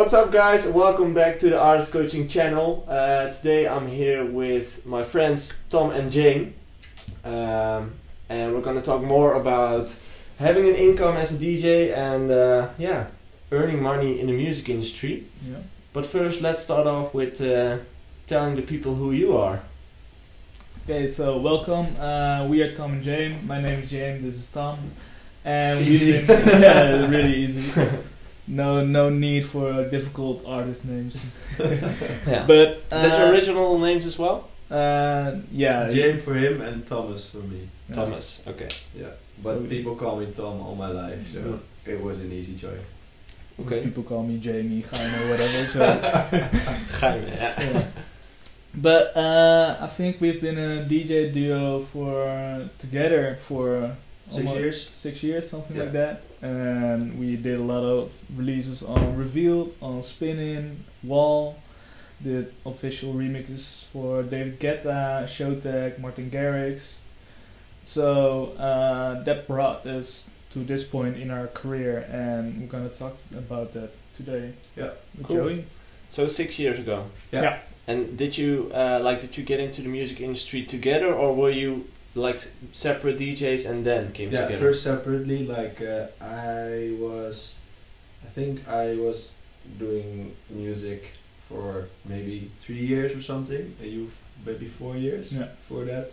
What's up guys, welcome back to the Artist Coaching channel. Today I'm here with my friends Tom and Jame, and we're gonna talk more about having an income as a DJ and earning money in the music industry. Yeah. But first let's start off with telling the people who you are. Okay, so welcome. We are Tom and Jame. My name is Jame. This is Tom, and we've been really easy. No need for difficult artist names. Yeah. But Is that your original names as well? Yeah. Jame for him and Thomas for me. Yeah. Thomas, okay. Yeah, but So people call me Tom all my life, so Yeah. it was an easy choice. Okay. People call me Jamie, Jaime, whatever. So it's, Jaime, yeah. But I think we've been a DJ duo together for 6 years. 6 years, something Yeah. like that. And we did a lot of releases on Reveal, on Spinning, Wall. Did official remixes for David Guetta, Showtek, Martin Garrix. So that brought us to this point in our career, and we're gonna talk about that today. Yeah. With Cool. Joey. So 6 years ago. Yeah. And did you get into the music industry together, or were you like separate DJs and then came Yeah, together? first separately, I think I was doing music for maybe 3 years or something, and you maybe 4 years Yeah. for that.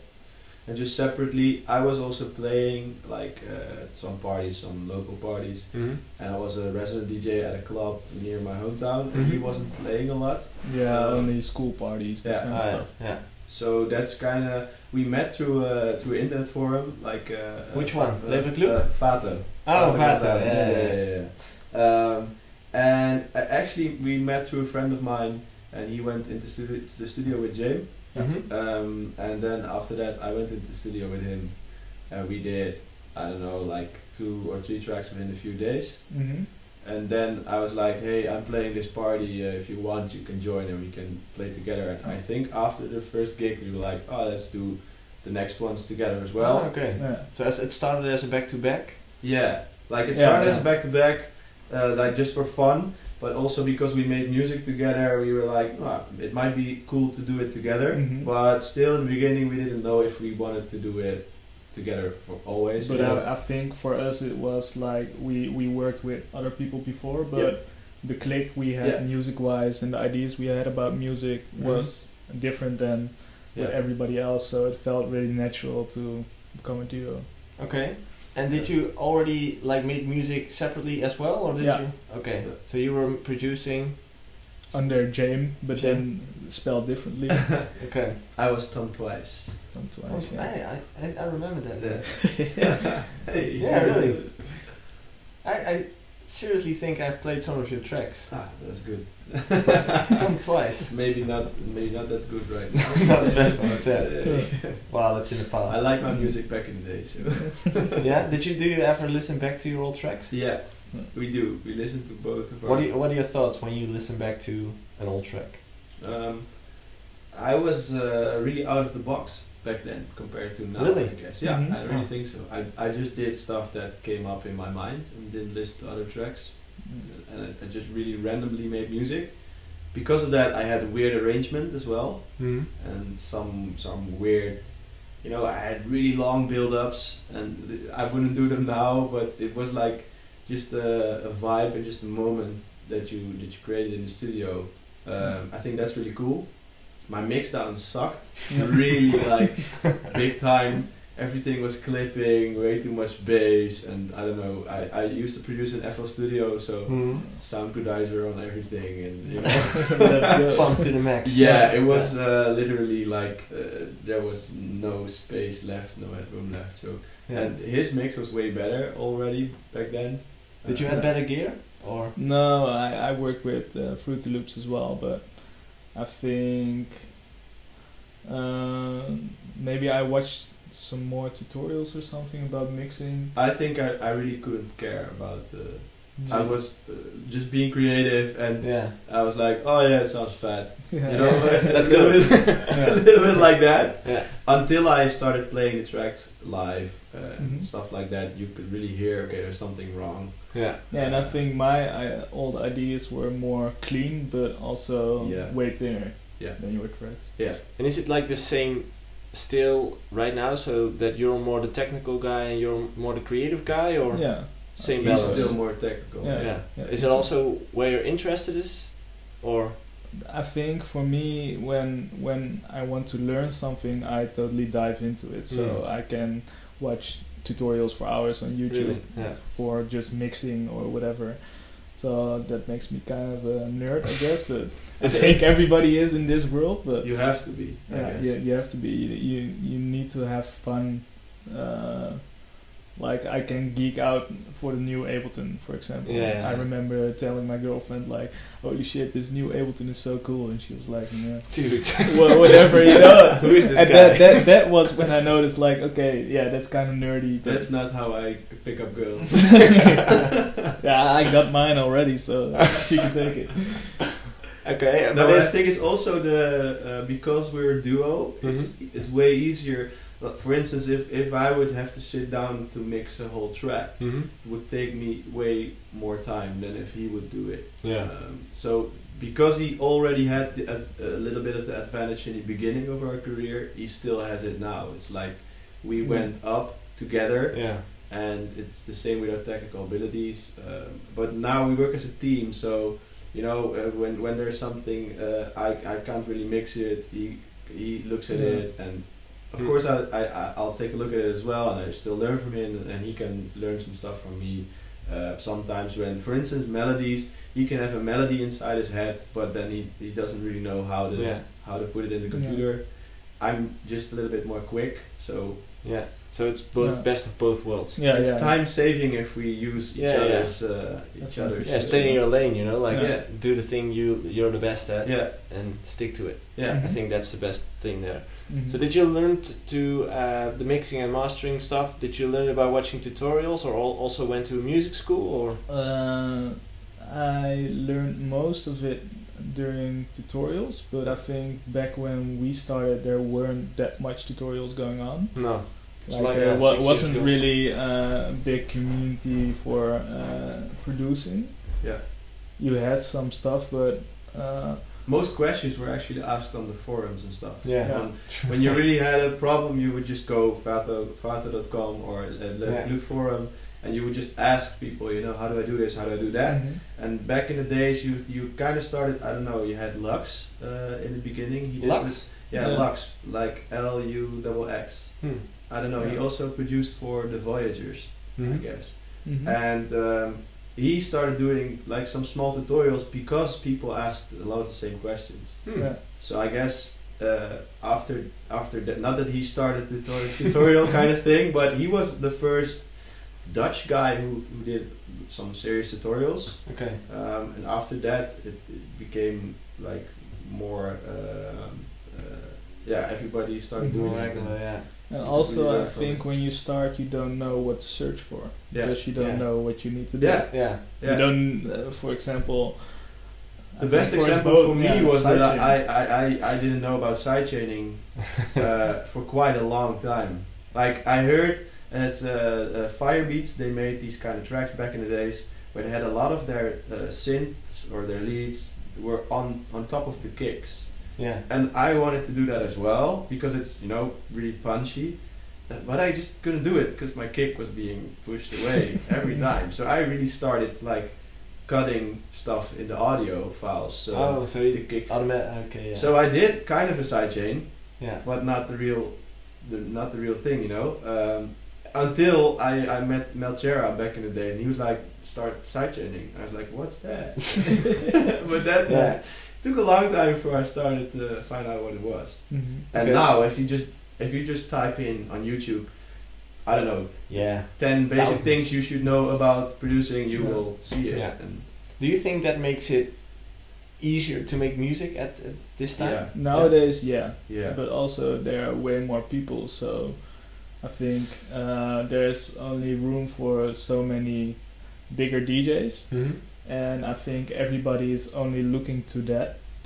And just separately, I was also playing some parties, some local parties, Mm-hmm. and I was a resident DJ at a club near my hometown, and he Mhm. wasn't playing a lot. Yeah, only school parties, that Yeah. kind of stuff. Yeah. So that's kind of, we met through internet forum, Which one? Lever Club? Vato. Oh, Vato, Yeah. And actually we met through a friend of mine, and he went into the studio with Jame. Mm-hmm. And then after that I went into the studio with him, and we did, I don't know, like 2 or 3 tracks within a few days. Mm-hmm. And then I was like, hey, I'm playing this party, if you want you can join and we can play together. And I think after the first gig we were like, oh, let's do the next ones together as well. Oh, okay. Yeah. So it started as a back-to-back? Yeah, like it Yeah, started yeah. as a back-to-back, like just for fun, but also because we made music together, we were like, oh, it might be cool to do it together. Mhm. But still in the beginning we didn't know if we wanted to do it together for always. But you know? I think for us it was like we worked with other people before, but the click we had Yeah. music-wise and the ideas we had about music was different than with everybody else, so it felt really natural to become a duo. Okay. And did you already like make music separately as well, or did Yeah. you? Okay. Yeah. So you were producing. Under Jame, but Jame. then spelled differently. Okay. I was Tom twice. Sometimes, yeah. I remember that. Yeah. Hey, Yeah, really. I seriously think I've played some of your tracks. Ah, that's good. Tom twice. Maybe not that good right now. Not the best ones, yeah. Yeah. Wow, that's in the past. I like my music back in the day, so. Yeah. Do you ever listen back to your old tracks? Yeah, we do. We listen to both of our. What are your thoughts when you listen back to an old track? I was really out of the box back then compared to now. Really? I guess. Yeah, Mhm. I really think so. I just did stuff that came up in my mind and didn't listen to other tracks, and I just really randomly made music. Because of that, I had a weird arrangement as well, Mm-hmm. and some weird. You know, I had really long build-ups, and I wouldn't do them now, but it was like just a vibe and just a moment that you created in the studio. I think that's really cool. My mixdown sucked, really like big time. Everything was clipping, way too much bass, and I don't know. I used to produce in FL Studio, so sound goodizer on everything, and you know. Funk to the max. Yeah, it was literally like there was no space left, no headroom left. So Yeah. and his mix was way better already back then. Did you have better gear, or? No, I work with Fruity Loops as well, but I think maybe I watched some more tutorials or something about mixing. I think I really couldn't care about. I was just being creative, and Yeah. I was like, oh yeah, it sounds fat. Yeah. You know, That's a little good. bit, a little bit like that. Yeah. Until I started playing the tracks live, Mhm. stuff like that, you could really hear, okay, there's something wrong. Yeah. Yeah, and I think my old ideas were more clean, but also way thinner than your tracks. Yeah. And is it like the same still right now? So that you're more the technical guy and you're more the creative guy, or same He's balance? still more technical. Yeah. Is it also where your interest is, or? I think for me, when I want to learn something, I totally dive into it. So I can watch tutorials for hours on YouTube for just mixing or whatever. So that makes me kind of a nerd, I guess. But I think everybody is in this world. But you have to be. You have to be. You need to have fun. Like I can geek out for the new Ableton, for example. I remember telling my girlfriend like, "Holy shit, this new Ableton is so cool," and she was like, "Yeah, dude, well, whatever, you know." Who is this and guy? that was when I noticed like, okay, yeah, that's kind of nerdy. That's not how I pick up girls. Yeah, I got mine already, so she can take it. Okay, no, but I think it's also the because we're a duo, it's way easier. For instance, if I would have to sit down to mix a whole track, it would take me way more time than if he would do it. Yeah. So because he already had a little bit of the advantage in the beginning of our career, he still has it now. It's like we went up together. Yeah. And it's the same with our technical abilities. But now we work as a team, so you know when there's something I can't really mix it. He looks at it and. Of course, I'll take a look at it as well, and I still learn from him, and he can learn some stuff from me. Sometimes when, for instance, melodies, he can have a melody inside his head, but then he doesn't really know how to put it in the computer. I'm just a little bit more quick, so so it's both best of both worlds. It's time saving if we use each other's. Stay in your lane, you know, like do the thing you're the best at, and stick to it. I think that's the best thing there. So did you learn to the mixing and mastering stuff? Did you learn it by watching tutorials, or also went to a music school, or? I learned most of it during tutorials, but I think back when we started, there weren't that much tutorials going on. No. Like there wasn't really a big community for producing. Yeah. You had some stuff, but most questions were actually asked on the forums and stuff. When you really had a problem, you would just go vato.com or Luke forum, and you would just ask people, you know, how do I do this, how do I do that? And back in the days, you kind of started, I don't know, you had Lux in the beginning. Lux? Lux, like Lux. I don't know, he also produced for the Voyagers, I guess. And he started doing like some small tutorials because people asked a lot of the same questions. So I guess after that, not that he started the tutorial kind of thing, but he was the first Dutch guy who did some serious tutorials. Okay. And after that, it became like more. Everybody started doing it. And also, I think when you start, you don't know what to search for because you don't know what you need to do. You don't, for example. The best example for me was that I didn't know about sidechaining for quite a long time. Like I heard as Firebeats, they made these kind of tracks back in the days where they had a lot of their synths or their leads were on top of the kicks. And I wanted to do that as well because it's, you know, really punchy, but I just couldn't do it because my kick was being pushed away every time. So I really started like cutting stuff in the audio files. So so you kick So I did kind of a sidechain, but not the real thing, you know. Until I met Melchera back in the days, and he was like, "Start sidechaining." I was like, "What's that?" But that. Took a long time before I started to find out what it was. And now, if you just type in on YouTube, I don't know, 10 basic things you should know about producing, you will see it. And do you think that makes it easier to make music at this time? Nowadays, but also there are way more people, so I think there's only room for so many bigger DJs. And I think everybody is only looking to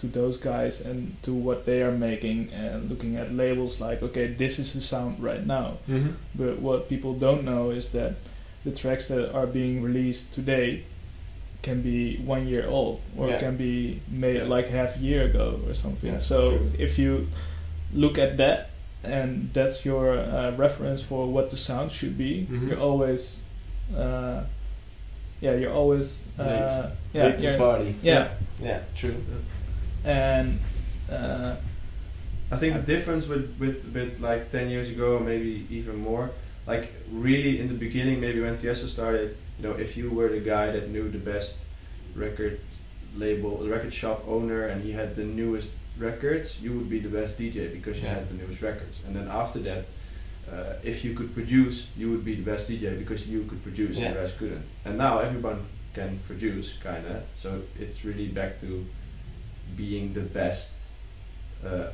those guys and to what they are making and looking at labels like, okay, this is the sound right now. But what people don't know is that the tracks that are being released today can be 1 year old, or can be made like half a year ago or something. Yeah, so true. if you look at that, and that's your reference for what the sound should be, you're always you're always late to party. Yeah, true. and I think the difference with like 10 years ago, maybe even more, like really in the beginning, maybe when Tiesto started, you know, if you were the guy that knew the best record label, the record shop owner, and he had the newest records, you would be the best DJ because you had the newest records. And then after that, if you could produce, you would be the best DJ because you could produce and the rest couldn't. And now everyone can produce, kinda. So it's really back to being the best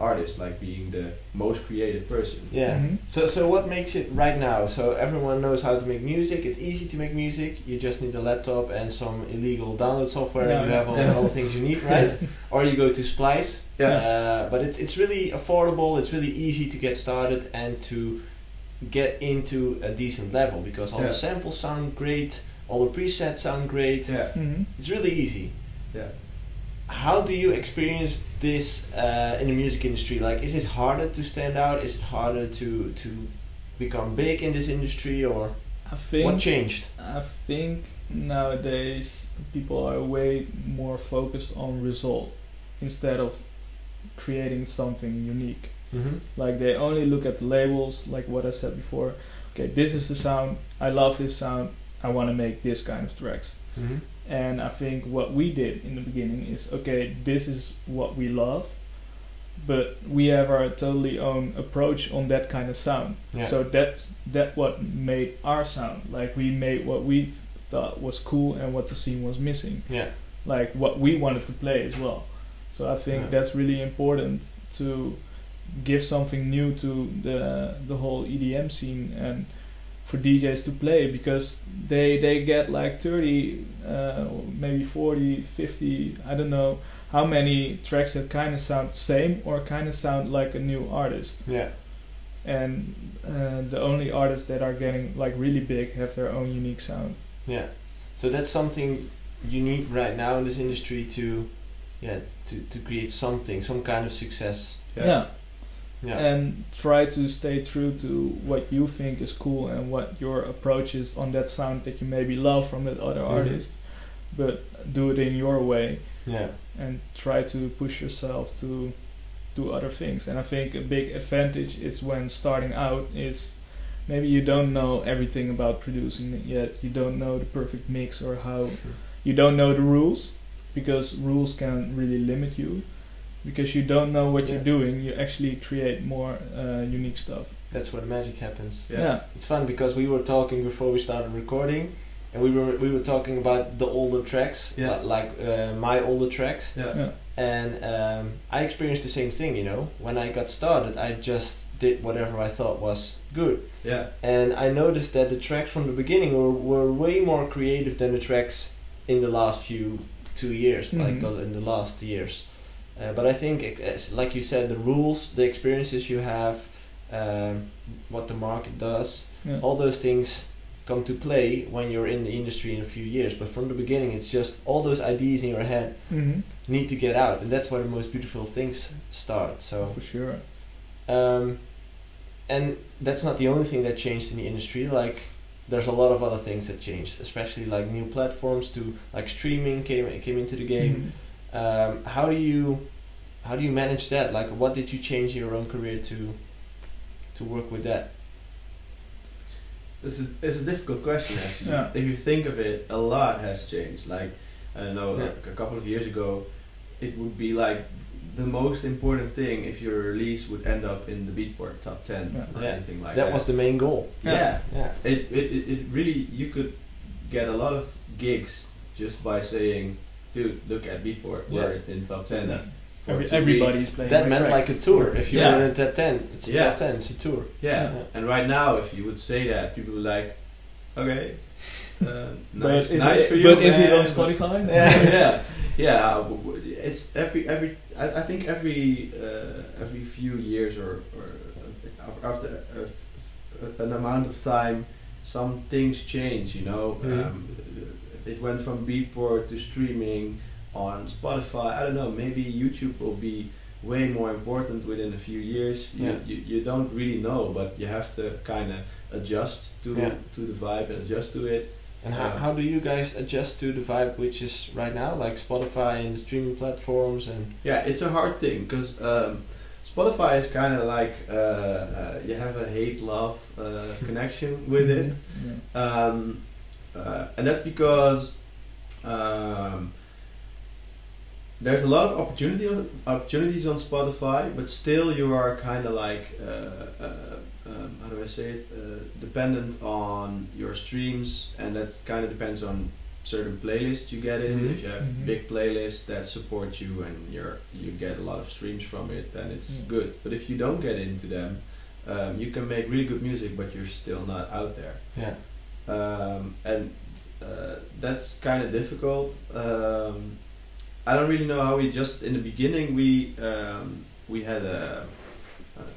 artist, like being the most creative person. Yeah. So what makes it right now? So everyone knows how to make music. It's easy to make music. You just need a laptop and some illegal download software, and you have all the things you need, right? Or you go to Splice. But it's really affordable. It's really easy to get started and to get into a decent level because all the samples sound great, all the presets sound great. It's really easy. How do you experience this in the music industry? Like, is it harder to stand out? Is it harder to become big in this industry, or what changed? I think nowadays people are way more focused on result instead of creating something unique. Like, they only look at the labels, like what I said before. Okay, this is the sound. I love this sound. I want to make this kind of tracks. And I think what we did in the beginning is, okay, this is what we love, but we have our totally own approach on that kind of sound. So that's what made our sound. Like, we made what we thought was cool and what the scene was missing. Like, what we wanted to play as well. So I think that's really important to give something new to the whole EDM scene, and for DJs to play, because they get like 30, maybe 40, 50, I don't know how many tracks that kind of sound the same or kind of sound like a new artist. And the only artists that are getting like really big have their own unique sound. So that's something you need right now in this industry to create something, some kind of success. And try to stay true to what you think is cool and what your approach is on that sound that you maybe love from that other artist, but do it in your way. And try to push yourself to do other things. And I think a big advantage is when starting out is maybe you don't know everything about producing it yet. You don't know the perfect mix or how you don't know the rules, because rules can really limit you. Because you don't know what you're doing, you actually create more unique stuff. That's where the magic happens. It's fun because we were talking before we started recording, and we were talking about the older tracks, like my older tracks. And I experienced the same thing. You know, when I got started, I just did whatever I thought was good. And I noticed that the tracks from the beginning were way more creative than the tracks in the last 2 years, like in the last years. But I think, like you said, the rules, the experiences you have, what the market does, all those things come to play when you're in the industry in a few years. But from the beginning, it's just all those ideas in your head need to get out, and that's where the most beautiful things start. So for sure. And that's not the only thing that changed in the industry. Like, there's a lot of other things that changed, especially like new platforms to like streaming came into the game. How do you manage that? Like, what did you change in your own career to work with that? It's a difficult question, actually. If you think of it, a lot has changed. Like, I don't know, like a couple of years ago, it would be like the most important thing if your release would end up in the Beatport top 10 or anything like that. That was the main goal. It really, you could get a lot of gigs just by saying, dude, look at Beatport, we're in top 10. Everybody's playing. That meant like a tour. If you were in the top 10, it's a top 10, it's a tour. And right now, if you would say that, people are like, okay, nice for you. But is it on Spotify? It's I think every few years or after an amount of time, some things change, you know. It went from Beatport to streaming on Spotify. I don't know, maybe YouTube will be way more important within a few years. You don't really know, but you have to kind of adjust to the vibe and adjust to it. And how do you guys adjust to the vibe which is right now, like Spotify and the streaming platforms? And yeah, it's a hard thing because Spotify is kind of like you have a hate-love connection with it, and that's because there's a lot of opportunities on Spotify, but still you are kind of like how do I say it? Dependent on your streams, and that kind of depends on certain playlists you get in. If you have big playlists that support you and you get a lot of streams from it, then it's good. But if you don't get into them, you can make really good music, but you're still not out there. And that's kind of difficult. I don't really know how we just in the beginning we had a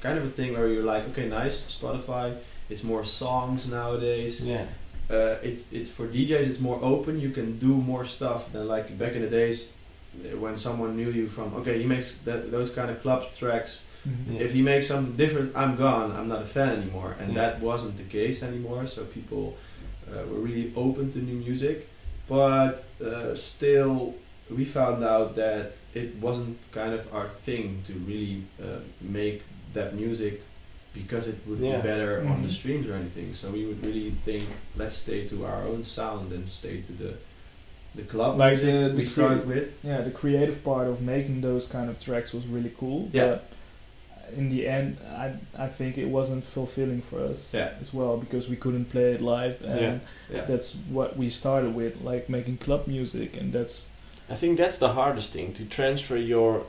kind of a thing where we were like, okay, nice, Spotify, it's more songs nowadays. It's for DJs, it's more open, you can do more stuff than like back in the days when someone knew you from, okay, he makes those kind of club tracks. If he makes something different, I'm gone, I'm not a fan anymore. And that wasn't the case anymore, so people were really open to new music. But still, we found out that it wasn't kind of our thing to really make that music because it would be better on the streams or anything. So we would really think, let's stay to our own sound and stay to the club like music we start with. Yeah, the creative part of making those kind of tracks was really cool. But in the end, I think it wasn't fulfilling for us as well, because we couldn't play it live, and that's what we started with, like making club music, and that's. I think that's the hardest thing, to transfer your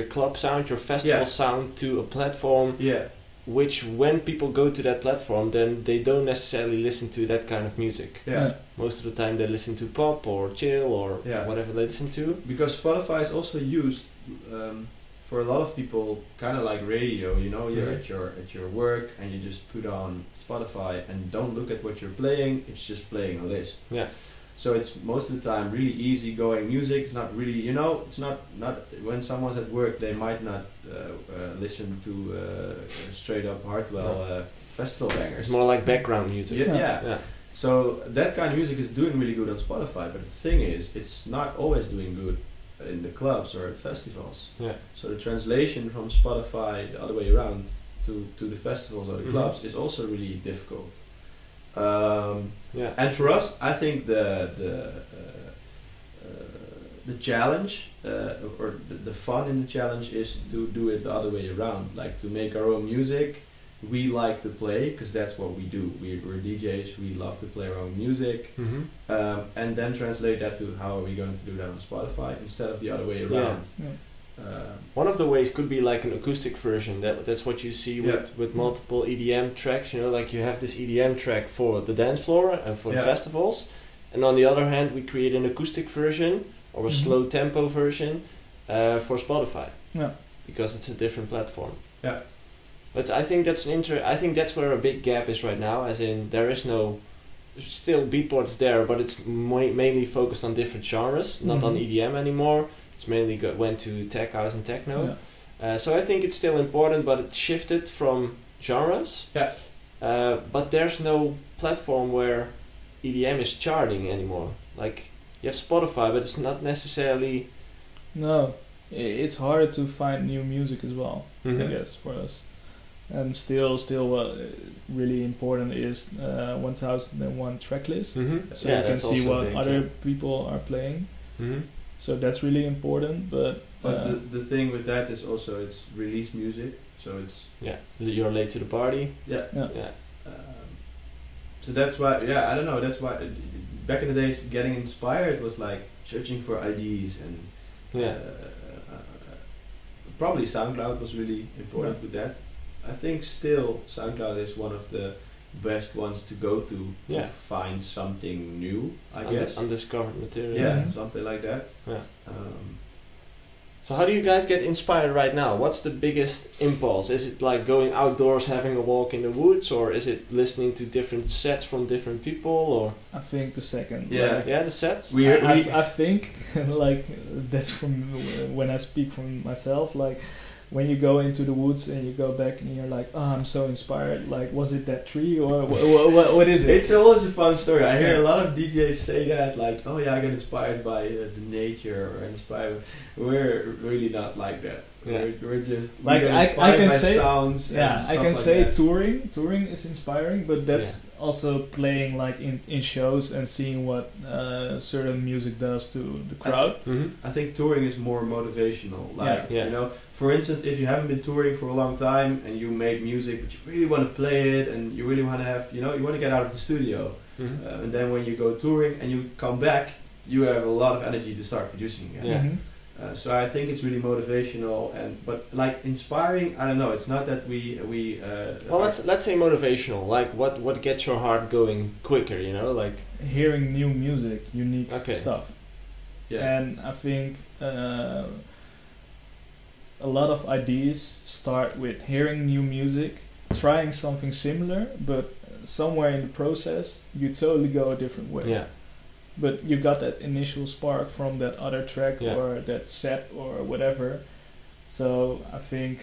club sound, your festival sound to a platform. Which when people go to that platform, then they don't necessarily listen to that kind of music. Most of the time they listen to pop or chill or whatever they listen to. Because Spotify is also used for a lot of people, kind of like radio. You know, you're at your work and you just put on Spotify and don't look at what you're playing. It's just playing a list. So it's most of the time really easy going music. It's not really, you know, it's not when someone's at work, they might not listen to straight up Hartwell festival bangers. It's more like background music. So that kind of music is doing really good on Spotify, but the thing is, it's not always doing good in the clubs or at festivals. So the translation from Spotify the other way around to the festivals or the clubs is also really difficult. And for us, I think the challenge or the fun in the challenge is to do it the other way around, like to make our own music. We like to play because that's what we do. We're DJs, we love to play our own music, and then translate that to how are we going to do that on Spotify instead of the other way around. One of the ways could be like an acoustic version. That's what you see with multiple EDM tracks. You know, like you have this EDM track for the dance floor and for the festivals, and on the other hand, we create an acoustic version or a slow tempo version for Spotify. Because it's a different platform. But I think that's I think that's where a big gap is right now. As in, there's still Beatport's there, but it's mainly focused on different genres, not on EDM anymore. It's mainly went to tech house and techno. So I think it's still important, but it shifted from genres. But there's no platform where EDM is charting anymore. Like, you have Spotify, but it's not necessarily. No, it's harder to find new music as well. I guess for us. And still, what really important is 1001 track list, so you can see what other people are playing. So that's really important. But the thing with that is also it's release music, so it's you're late to the party. So that's why I don't know. That's why back in the days, getting inspired was like searching for ideas and probably SoundCloud was really important with that. I think still SoundCloud is one of the best ones to go to find something new, I guess. Undiscovered material. Something like that. So how do you guys get inspired right now? What's the biggest impulse? Is it like going outdoors, having a walk in the woods, or is it listening to different sets from different people, or? I think the second. Yeah. Like, Yeah, the sets? I think like that's from when I speak from myself. Like when you go into the woods and you go back and you're like, oh, I'm so inspired. Like, was it that tree or what is it? It's always a fun story. I hear a lot of DJs say that, like, oh yeah, I get inspired by the nature or inspired. We're really not like that. Yeah. We're just Like, we get I inspired can by say- sounds. Yeah, and I stuff can like say that. touring is inspiring, but that's also playing like in shows and seeing what certain music does to the crowd. Mm-hmm. I think touring is more motivational. Like, Yeah. you know, for instance, if you haven't been touring for a long time and you make music, but you really want to play it and you really want to have, you know, you want to get out of the studio. Mm-hmm. And then when you go touring and you come back, you have a lot of energy to start producing again. Yeah. Mhm. So I think it's really motivational, but like inspiring. I don't know. It's not that we. Well, let's say motivational. Like, what gets your heart going quicker? You know, like. Hearing new music, unique Okay. stuff. Yeah. And I think a lot of ideas start with hearing new music, trying something similar, but somewhere in the process you totally go a different way. Yeah. But you got that initial spark from that other track Yeah. or that set or whatever. So I think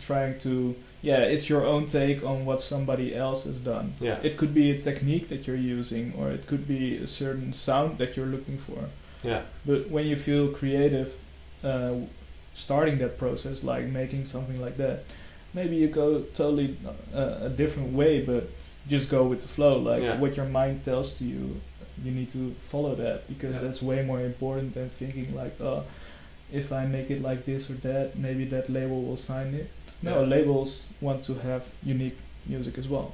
trying to, it's your own take on what somebody else has done. Yeah. It could be a technique that you're using, or it could be a certain sound that you're looking for. Yeah. But when you feel creative, starting that process, like making something like that, maybe you go totally a different way, but just go with the flow. Like Yeah. what your mind tells to you, you need to follow that, because Yeah. that's way more important than thinking like, oh, if I make it like this or that, maybe that label will sign it. No, Yeah. labels want to have unique music as well.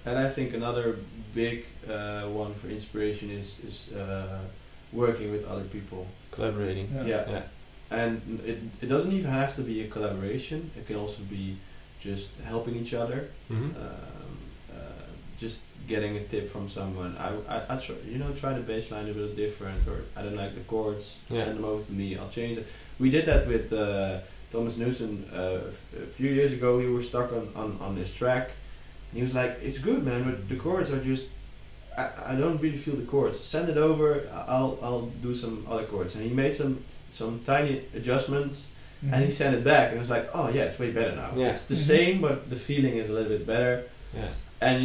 And I think another big one for inspiration is working with other people. Collaborating. Yeah. Yeah. And it doesn't even have to be a collaboration. It can also be just helping each other. Mm-hmm. Just getting a tip from someone. I try, try the bass line a bit different, or I don't like the chords. Yeah. Send them over to me. I'll change it. We did that with Thomas Newson a few years ago. We were stuck on this track, and he was like, "It's good, man, but the chords are just. I don't really feel the chords. Send it over. I'll do some other chords." And he made some tiny adjustments, and he sent it back, and it was like, "Oh yeah, it's way better now. Yeah. It's the same, but the feeling is a little bit better." Yeah. And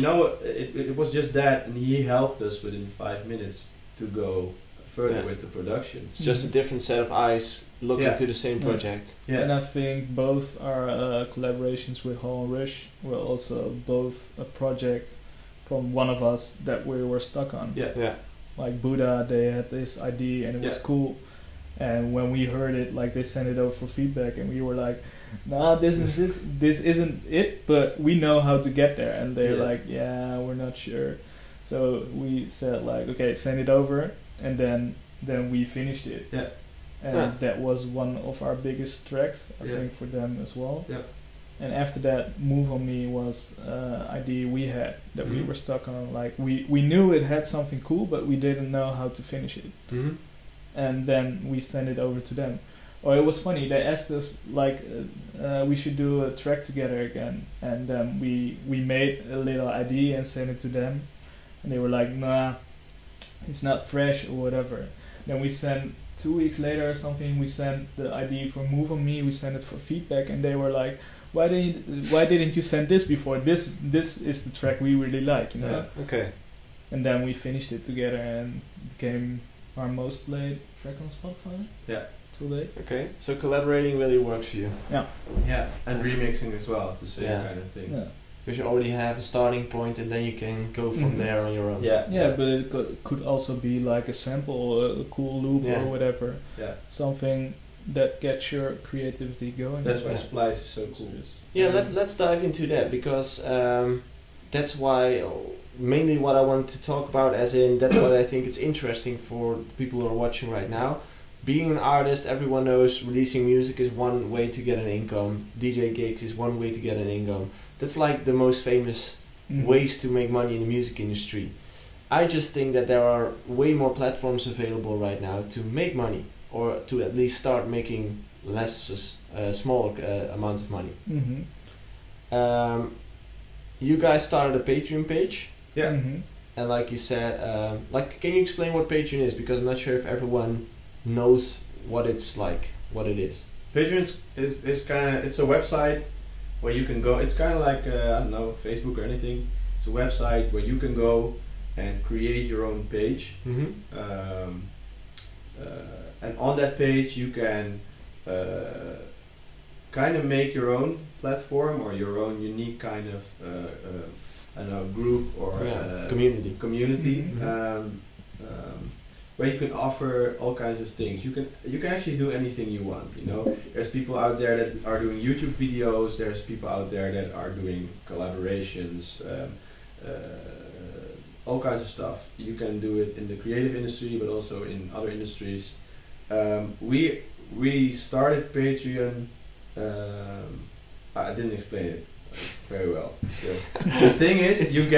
it was just that, and he helped us within 5 minutes to go further Yeah. with the production. It's just a different set of eyes looking Yeah. to the same Yeah. project. Yeah. And I think both our collaborations with Hall and Rush were also both a project from one of us that we were stuck on. Yeah. Yeah. Like Buddha, they had this idea and it was Yeah. cool. And when we heard it, like they sent it over for feedback, and we were like, "Nah, this isn't it, but we know how to get there." And they're Yeah. like, "Yeah, we're not sure." So we said like, "Okay, send it over," and then we finished it. Yeah. And Yeah. that was one of our biggest tracks, I Yeah. think, for them as well. Yeah. And after that, Move On Me was idea we had that we Mhm. were stuck on. Like we knew it had something cool, but we didn't know how to finish it. Mm-hmm. And then we sent it over to them. Or it was funny. They asked us like we should do a track together again, and we made a little idea and sent it to them, and they were like, "Nah, it's not fresh or whatever." Then we sent 2 weeks later or something. We sent the idea for Move On Me. We sent it for feedback, and they were like, why didn't you send this before? This is the track we really like, you know." Yeah. Okay. And then we finished it together and became our most played track on Spotify. Yeah. Today. Okay. So collaborating really works for you Yeah. And remixing as well. It's the same Yeah. kind of thing. Yeah. because you already have a starting point, and then you can go from Mhm. there on your own. Yeah. Yeah, but it could also be like a sample, a cool loop Yeah. or whatever. Yeah. Something that gets your creativity going. That's why Yeah. Splice is so cool. Yeah, let's dive into that, because that's why mainly what I want to talk about, as in that's what I think it's interesting for people who are watching right now. Being an artist, everyone knows releasing music is one way to get an income. DJ gigs is one way to get an income. That's like the most famous ways to make money in the music industry. I just think that there are way more platforms available right now to make money, or to at least start making smaller amounts of money. Mm-hmm. You guys started a Patreon page. Yeah. Mm-hmm. And like you said, can you explain what Patreon is? Because I'm not sure if everyone knows what it's like, what it is. Patreon is kind of, it's a website where you can go. It's kind of like I don't know, Facebook or anything. It's a website where you can go and create your own page. Mm-hmm. And on that page you can kind of make your own platform or your own unique kind of I don't know, group or community. Mm-hmm. Where you can offer all kinds of things. You can actually do anything you want. You know, there's people out there that are doing YouTube videos. There's people out there that are doing collaborations. All kinds of stuff. You can do it in the creative industry, but also in other industries. We started Patreon. I didn't explain it very well. So, the thing is, you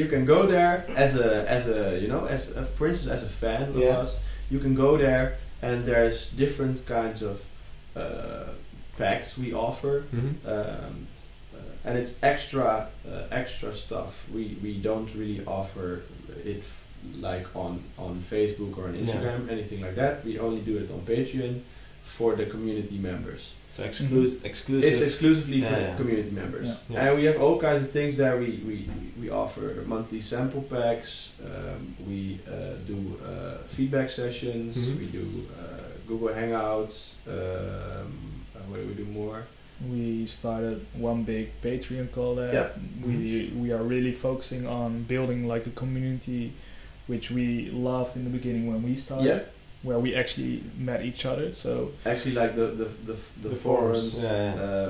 can go there as a you know, as for instance as a fan of us. You can go there and there's different kinds of packs we offer. Mm-hmm. And it's extra stuff. We don't really offer it like on Facebook or on Instagram, anything like that. We only do it on Patreon for the community members. So exclusive. It's exclusively for community members. Yeah. Yeah. And we have all kinds of things there. We offer monthly sample packs. We do feedback sessions. Mm-hmm. We do Google Hangouts. What do we do more? We started one big Patreon collab. Yeah. We are really focusing on building like a community, which we loved in the beginning when we started. Yeah. Where we actually met each other. So actually, like the forums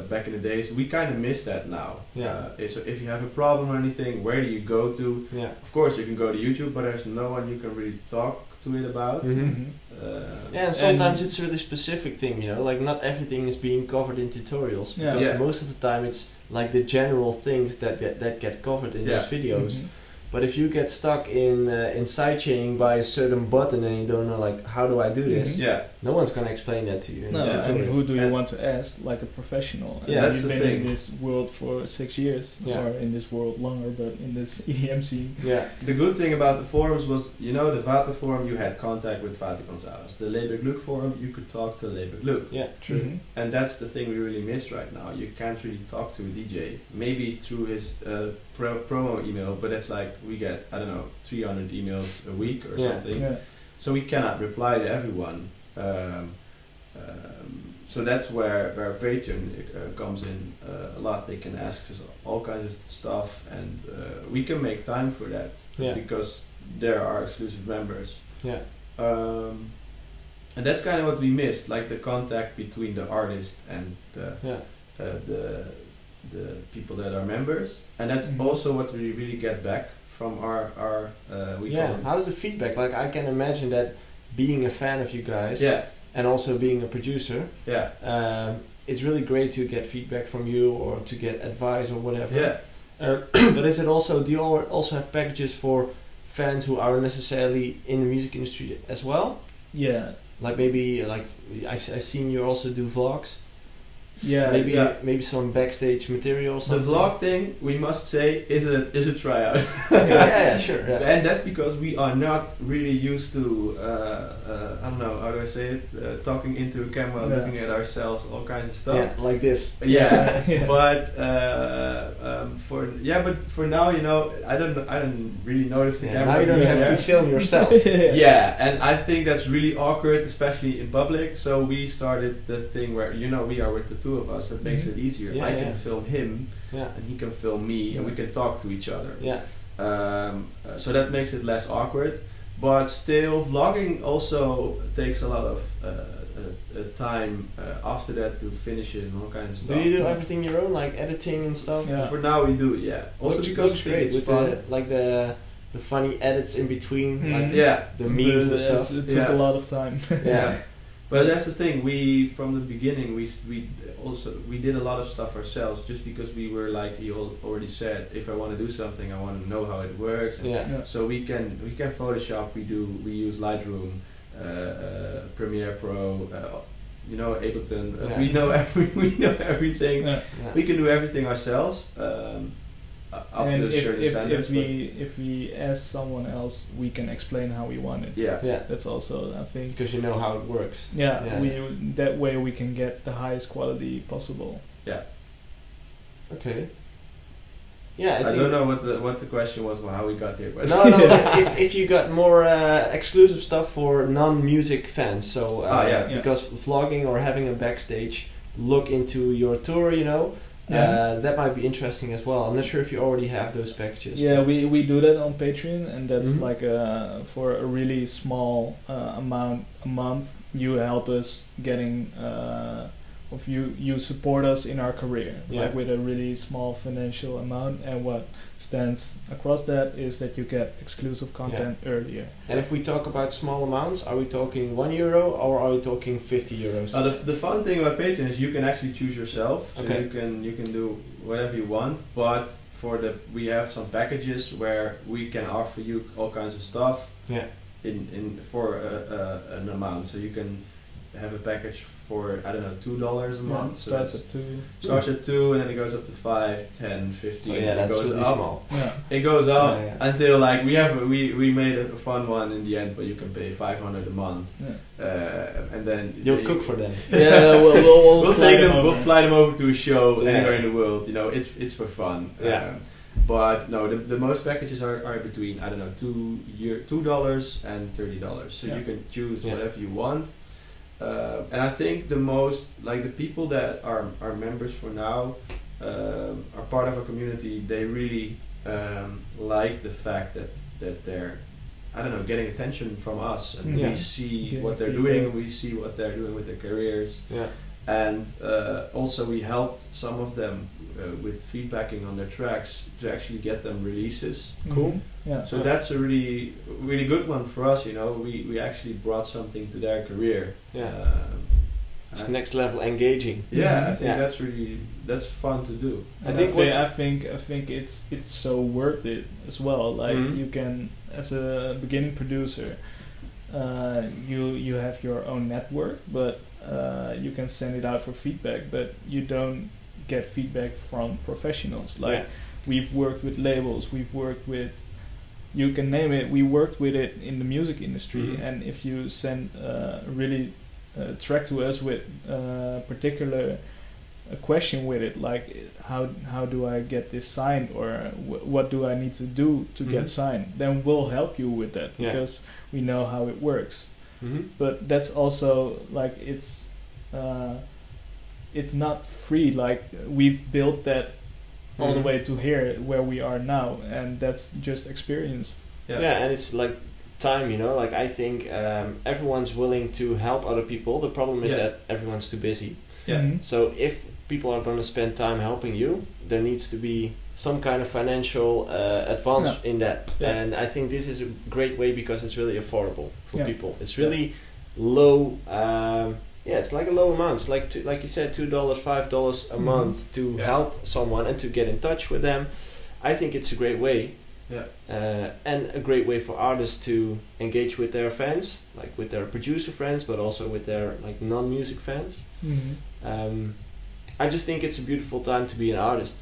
back in the days, we kind of miss that now. Yeah. So if you have a problem or anything, where do you go to? Yeah. Of course, you can go to YouTube, but there's no one you can really talk to it about. Mm-hmm. And sometimes it's a really specific thing, you know, like not everything is being covered in tutorials, because most of the time it's like the general things that get covered in those videos. Mm-hmm. But if you get stuck in sidechaining by a certain button and you don't know like how do I do this, no one's gonna explain that to you. No, and who do you want to ask? Like a professional. Yeah, that's you've the been thing. in this world for 6 years, or in this world longer, but in this EDM scene. Yeah. The good thing about the forums was, you know, the Vater forum, you had contact with Vater Gonzalez. The Leber Gluck forum, you could talk to Leber Gluck. Yeah, true. Mm-hmm. And that's the thing we really missed right now. You can't really talk to a DJ. Maybe through his promo email, but it's like we get, I don't know, 300 emails a week or something. Yeah. So we cannot reply to everyone. So that's where Patreon comes in a lot. They can ask us all kinds of stuff, and we can make time for that because there are exclusive members. Yeah. And that's kind of what we missed, like the contact between the artist and the people that are members, and that's also what we really get back from our how's the feedback? Like I can imagine that being a fan of you guys, and also being a producer, it's really great to get feedback from you or to get advice or whatever. Yeah. But is it also, do you also have packages for fans who aren't necessarily in the music industry as well? Yeah. Like maybe like I've seen you also do vlogs. Yeah, maybe some backstage material or something. The vlog thing, we must say, is a tryout. Sure. Yeah. And that's because we are not really used to, I don't know, how do I say it? Talking into a camera, looking at ourselves, all kinds of stuff. Yeah, like this. But for now, you know, I don't really notice the camera. Now you don't have to film yourself. And I think that's really awkward, especially in public. So we started the thing where, you know, we are with the two of us. That makes it easier. I can film him, and he can film me, and we can talk to each other. So that makes it less awkward. But still, vlogging also takes a lot of time after that to finish it and all kinds of stuff. Do you do everything your own, like editing and stuff? Yeah. For now we do, Also because it's great with the funny edits in between, the memes and stuff. It took a lot of time. But that's the thing. We from the beginning we did a lot of stuff ourselves, just because we were like he already said. If I want to do something, I want to know how it works. So we can Photoshop. We use Lightroom, Premiere Pro. you know, Ableton. Yeah. We know everything. Yeah. Yeah. We can do everything ourselves. Up And to a certain standards. if we ask someone else, we can explain how we want it. Yeah. Yeah. That's also, I think. Because you know how it works. Yeah, Yeah. that way we can get the highest quality possible. Okay. Yeah, I I think. don't know what the question was or how we got here, but No, if you got more exclusive stuff for non-music fans, so yeah. because vlogging or having a backstage look into your tour, you know, that might be interesting as well. I'm not sure if you already have those packages. Yeah, we do that on Patreon, and that's Mhm. like for a really small amount a month. You help us getting of you support us in our career, Yeah. like with a really small financial amount. And what stands across that is that you get exclusive content earlier. And if we talk about small amounts, are we talking €1 or are we talking €50? the fun thing about Patreon is you can actually choose yourself. So Okay. you can do whatever you want, but we have some packages where we can offer you all kinds of stuff Yeah. for an amount. So you can have a package for, I don't know, $2 a month. So Starts that's at 2. starts at 2 and then it goes up to 5, 10, 15. So yeah, it that's goes really up. small. Yeah. It goes up Yeah, yeah. until like we made a fun one in the end where you can pay $500 a month, Yeah. and then You'll cook for them. Yeah, we'll we'll fly take them. over. We'll fly them over to a show Yeah. anywhere in the world. You know, it's for fun. Yeah. But no, the most packages are between, I don't know, $2 and $30. So Yeah. you can choose Yeah. whatever you want. And I think the most, like the people that are members for now, are part of our community. They really like the fact that they're, I don't know, getting attention from us, and Yeah. we see Getting what they're feedback. doing. We see what they're doing with their careers. Yeah. And also we helped some of them with feedbacking on their tracks to actually get them releases. Cool. Mhm. Yeah. So that's a really good one for us. You know, we actually brought something to their career. Yeah. It's I- next level engaging. Yeah, I think Yeah. that's fun to do. I think I think it's so worth it as well. Like Mhm. you can, as a beginning producer, you have your own network, but you can send it out for feedback, but you don't get feedback from professionals. Like we've worked with labels, we've worked with, you can name it. We worked with it in the music industry, Mhm. and if you send really track to us with particular a question with it, like how do I get this signed, or what do I need to do to Mhm. get signed, then we'll help you with that, Yeah. because we know how it works. Mm-hmm. But that's also like it's not free. Like we've built that all the Mhm. way to here where we are now, and that's just experience. Yeah, and it's like time, you know. Like I think everyone's willing to help other people. The problem is Yeah. that everyone's too busy. Yeah. Mhm. So if people are going to spend time helping you, there needs to be some kind of financial advance in that. Yeah. And I think this is a great way because it's really affordable for Yeah. people. It's really low. It's like a low amount. It's like like you said, $2, $5 a Mhm. month to Yeah. help someone and to get in touch with them. I think it's a great way. Yeah. And a great way for artists to engage with their fans, like with their producer friends, but also with their like non-music fans. Mhm. I just think it's a beautiful time to be an artist,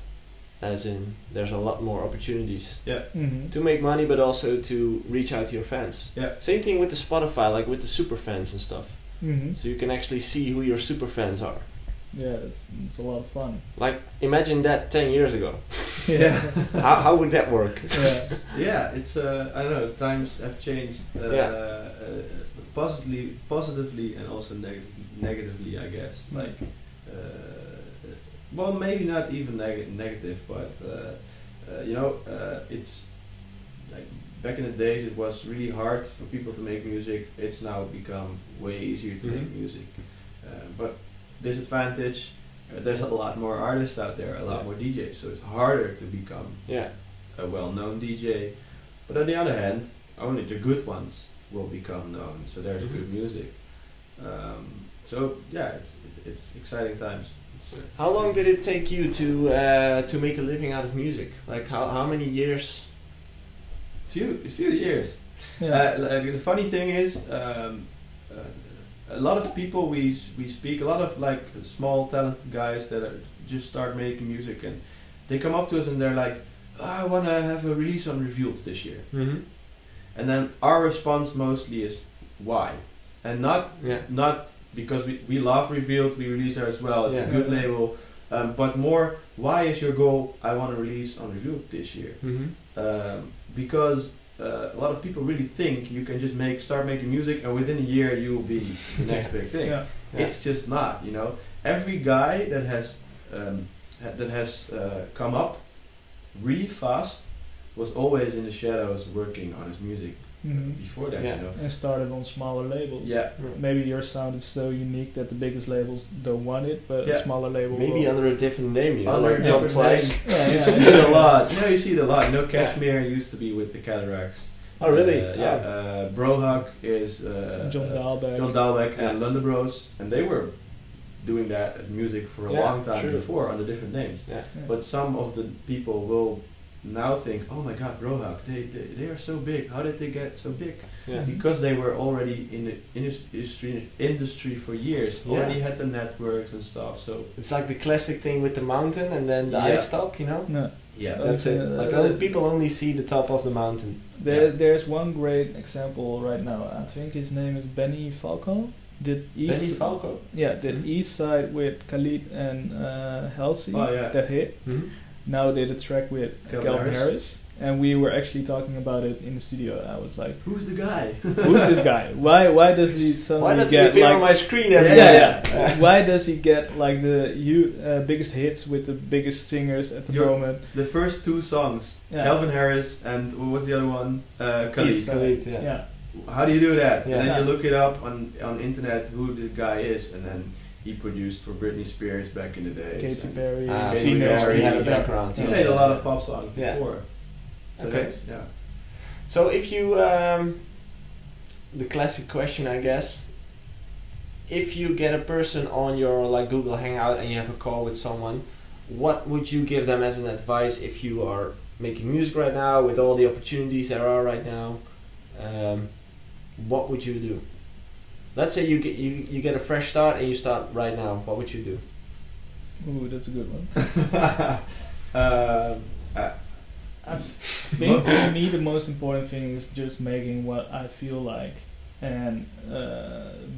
as in there's a lot more opportunities Yeah. Mhm. to make money, but also to reach out to your fans. Yeah. Same thing with the Spotify, like with the super fans and stuff. Mhm. So you can actually see who your super fans are. Yeah, it's a lot of fun. Like imagine that 10 years ago. Yeah. How would that work? Yeah. Yeah, it's I don't know. Times have changed. Positively and also negatively, I guess. Like, well, maybe not even negative, but it's like back in the days it was really hard for people to make music. It's now become way easier to make Mhm. music. But disadvantage, there's a lot more artists out there, a lot Yeah. more DJs, so it's harder to become Yeah. a well-known DJ. But on the other hand, only the good ones will become known. So there's Mhm. good music. So yeah, it's exciting times. How long did it take you to make a living out of music? Like how many years? A few years. Yeah. Like the funny thing is, a lot of people we speak, a lot of like small talented guys that are just start making music, and they come up to us and they're like, "Oh, I want to have a release on Revealed this year." Mm-hmm. And then our response mostly is why, and not because we love Revealed, we release there as well. It's a good label, but more why is your goal? I want to release on Revealed this year, because a lot of people really think you can just start making music and within a year you will be the next big thing. It's just not. You know, every guy that has come up really fast was always in the shadows working on his music before that, you know. And started on smaller labels. Maybe your sound is so unique that the biggest labels don't want it, but a smaller label maybe under a different name, you know, under like Top Twice. You see it a lot. You know, you see it a lot. You know, Cashmere used to be with the Cataracts. Oh really? Brohak is John Dalbeck and London Bros, and they were doing that music for a long time before under different names. But some of the people will now think, oh my god, Brohak, they are so big. How did they get so big? Because they were already in the industry for years, already had the networks and stuff. So it's like the classic thing with the mountain and then the ice top, you know. That's it. Like people only see the top of the mountain. There's one great example right now. I think his name is Benny Falco. Did East Side with Khalid and Halsey, the hit. Now did a track with Calvin Harris, and we were actually talking about it in the studio. I was like, "Who's the guy? Who's this guy? Why does he suddenly get appear on my screen every day? Why does he get like the biggest hits with the biggest singers at the moment? The first two songs, Calvin Harris and what was the other one? Khalid. How do you do that? And then you look it up on internet who the guy is, and then he produced for Britney Spears back in the day. Katy Perry. Katy Perry had a background. He made a lot of pop songs before. So that's, So if you, the classic question, I guess, if you get a person on your like Google Hangout and you have a call with someone, what would you give them as an advice if you are making music right now with all the opportunities there are right now? What would you do? Let's say you get a fresh start and you start right now. What would you do? Ooh, that's a good one. I think for me the most important thing is just making what I feel like and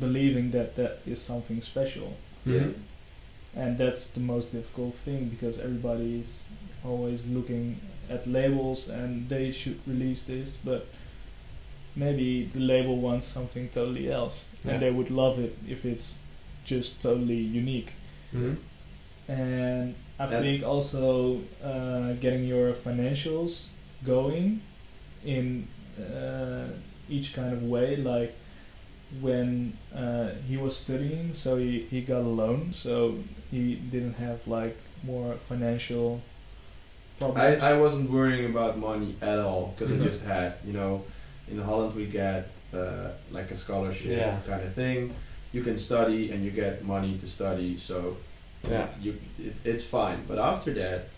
believing that is something special. And that's the most difficult thing because everybody is always looking at labels and they should release this, but maybe the label wants something totally else and they would love it if it's just totally unique. And I think also getting your financials going in each kind of way, like when he was studying, so he got a loan, so he didn't have like more financial problems. I wasn't worrying about money at all because I just had, you know, in Holland we get like a scholarship kind of thing. You can study and you get money to study, so it's fine. But after that,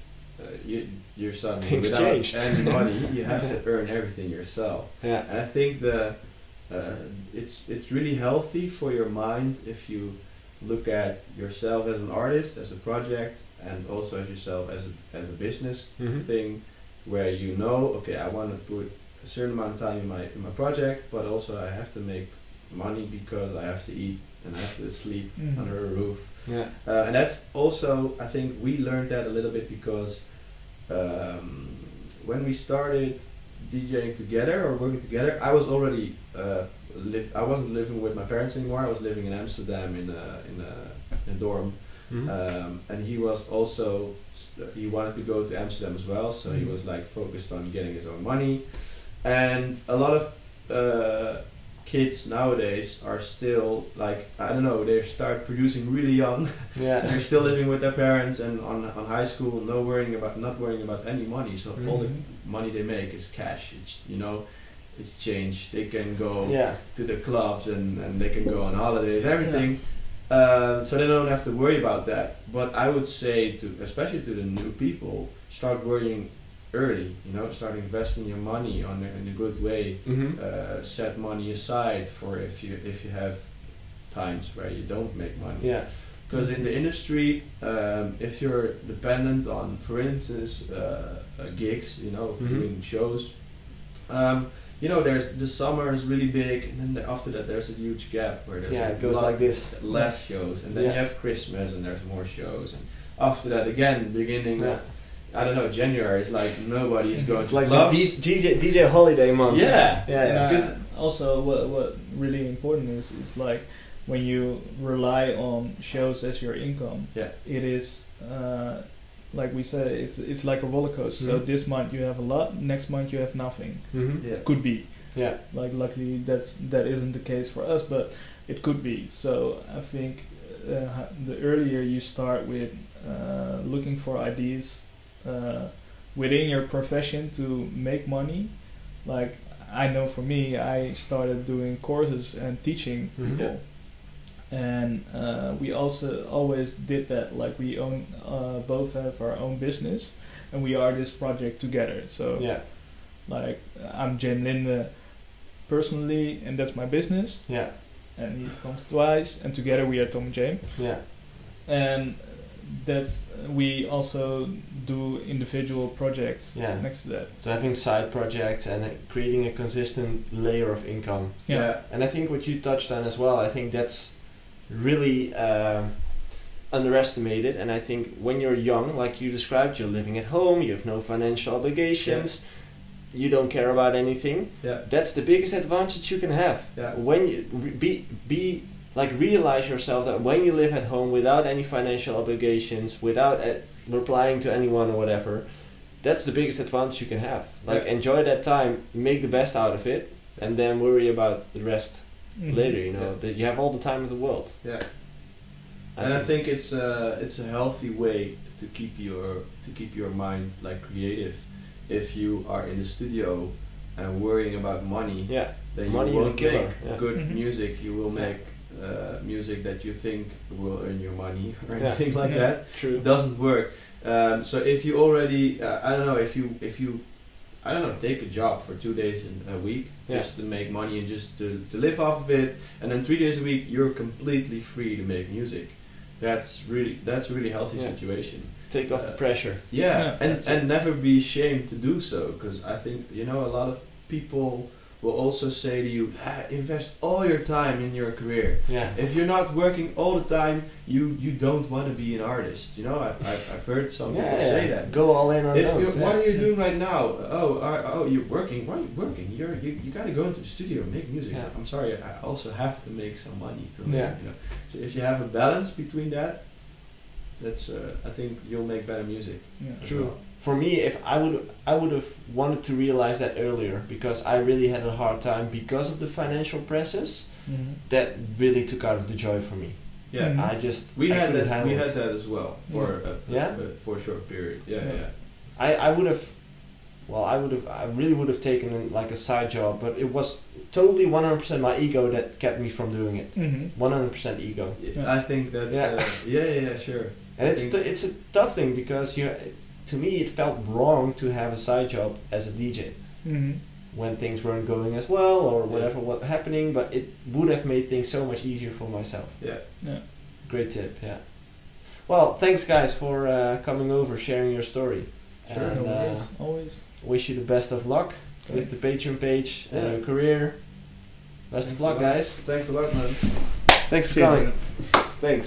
you're suddenly without any money. You have to earn everything yourself. And I think it's really healthy for your mind if you look at yourself as an artist, as a project, and also as yourself as a business thing, where you know, okay, I want to put a certain amount of time in my project, but also I have to make money because I have to eat and I have to sleep under a roof. And that's also, I think we learned that a little bit because when we started DJing together or working together, I was already I wasn't living with my parents anymore. I was living in Amsterdam in a dorm. And he was also he wanted to go to Amsterdam as well, so he was like focused on getting his own money. And a lot of kids nowadays are still like, I don't know, they start producing really young. They're still living with their parents and on high school, not worrying about any money. So all the money they make is cash. It's, you know, it's change. They can go to the clubs and they can go on holidays, everything. So they don't have to worry about that. But I would say especially to the new people, start worrying early, you know, start investing your money in a good way. Set money aside for if you have times where you don't make money. Yeah. Because in the industry, if you're dependent on, for instance, gigs, you know, Mhm. doing shows, you know, there's the summer is really big, and then after that there's a huge gap where there's Yeah, a it goes lot like this. less shows, and then Yeah. you have Christmas and there's more shows, and after that again, beginning Yeah. of, I don't know, January is like nobody is going It's to like clubs. the DJ holiday month. Yeah. Yeah, yeah. And also, what really important is like when you rely on shows as your income. Yeah. It is like we said, it's like a roller coaster. So Mhm. this month you have a lot, next month you have nothing. Mhm. Yeah. Could be. Yeah. Like luckily that isn't the case for us, but it could be. So I think the earlier you start with looking for ideas within your profession to make money, like I know for me, I started doing courses and teaching Mhm. people, and we also always did that. Like we own both have our own business, and we are this project together. So Yeah. like I'm Jame Linde personally, and that's my business, Yeah. and he's Tom Twice, and together we are Tom and Jame. Yeah. And that's we also do individual projects Yeah. next to that. So having side projects and creating a consistent layer of income. Yeah. And I think what you touched on as well, I think that's really underestimated. And I think when you're young, like you described, you're living at home, you have no financial obligations, you don't care about anything. Yeah. That's the biggest advantage you can have. Yeah. When you be like realize yourself that when you live at home without any financial obligations, without replying to anyone or whatever, that's the biggest advantage you can have. Like Yeah. enjoy that time, make the best out of it, and then worry about the rest Mhm. later. You know Yeah. that you have all the time in the world. Yeah. And I think it's a healthy way to keep your mind like creative. If you are in the studio and worrying about money, yeah, then money you is a won't killer. make Yeah. good Mhm. music. You will Yeah. make music that you think will earn you money or Yeah. anything like Yeah. that. True. It doesn't work. So if you already, I don't know, if you, I don't know, take a job for 2 days in a week Yeah. just to make money and just to live off of it, and then 3 days a week you're completely free to make music. That's a really healthy Yeah. situation. Take off the pressure. Yeah, Yeah, and that's and never be ashamed to do so, because I think, you know, a lot of people will also say to you, invest all your time in your career. Yeah. If you're not working all the time, you don't want to be an artist. You know, I've heard some people say that. Go all in on If those. you're, what are you doing right now? Oh, you're working. Why are you working? You got to go into the studio and make music. Yeah. I'm sorry, I also have to make some money to live. Yeah. You know, so if you have a balance between that, that's I think you'll make better music. Yeah. as True. well. For me, if I would have wanted to realize that earlier, because I really had a hard time because of the financial pressures. Mhm. That really took out of the joy for me. Yeah. Mhm. I just We I had couldn't that. handle We it. had that as well for Yeah? for a short period. Yeah, Yeah. yeah. I would have, well, I really would have taken like a side job, but it was totally 100% my ego that kept me from doing it. Mhm. 100% ego. Yeah. I think that's Yeah. yeah, sure. And I it's think- it's a tough thing because to me it felt wrong to have a side job as a DJ Mhm. when things weren't going as well or Yeah. whatever was happening, but it would have made things so much easier for myself. Yeah. Yeah. Great tip, yeah. Well, thanks guys for coming over, sharing your story. Sure. And No worries. Always. wish you the best of luck with the Patreon page and Yeah. your career. Best Thanks of luck, a lot. guys. Thanks a lot, man. Thanks for Cheers. coming. Thanks.